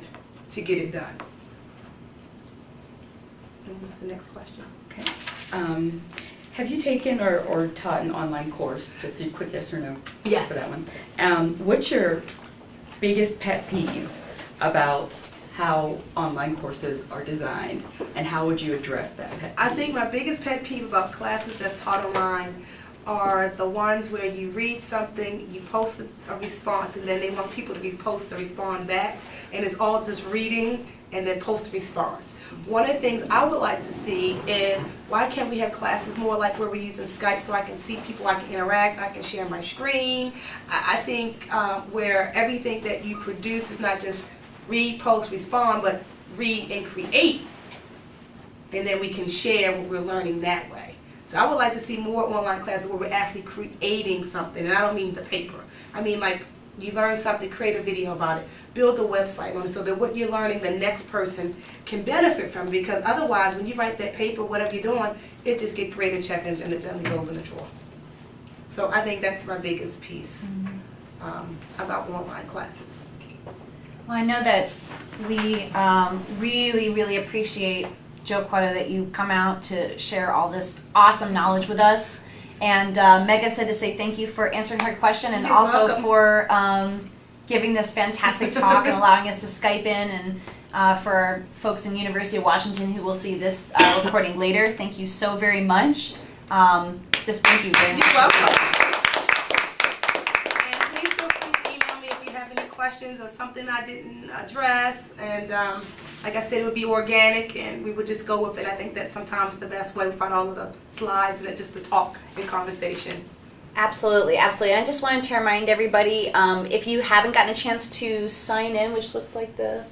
to get it done. And what's the next question? Okay. Have you taken or taught an online course? Just a quick yes or no Yes. for that one. What's your biggest pet peeve about how online courses are designed, and how would you address that pet peeve? I think my biggest pet peeve about classes that's taught online are the ones where you read something, you post a response, and then they want people to post to respond back, and it's all just reading and then post a response. One of the things I would like to see is, why can't we have classes more like where we're using Skype so I can see people, I can interact, I can share my screen. I think where everything that you produce is not just read, post, respond, but read and create, and then we can share what we're learning that way. So I would like to see more online classes where we're actually creating something, and I don't mean the paper. I mean like you learn something, create a video about it, build a website on it so that what you're learning the next person can benefit from, because otherwise when you write that paper, whatever you're doing, it just gets graded, checked, and it generally goes in the drawer. So I think that's my biggest piece about online classes. Well, I know that we really, really appreciate, Joquetta, that you come out to share all this awesome knowledge with us. And Mega said to say thank you for answering her question, and You're also welcome. for giving this fantastic talk and allowing us to Skype in, and for folks in University of Washington who will see this recording later. Thank you so very much. Just thank you very much. You're welcome. And please feel free to email me if you have any questions. questions or something I didn't address. And like I said, it would be organic and we would just go with it. I think that's sometimes the best way. We find all of the slides and then just to talk in conversation. Absolutely, absolutely. And I just wanted to remind everybody, if you haven't gotten a chance to sign in, which looks like the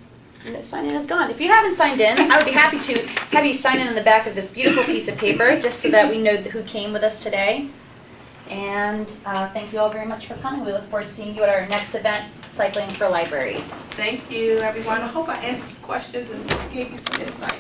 sign in is gone. If you haven't signed in, I would be happy to have you sign in on the back of this beautiful piece of paper, just so that we know who came with us today. And thank you all very much for coming. We look forward to seeing you at our next event, Cycling for Libraries. Thank you, everyone. I hope I answered questions and gave you some insight.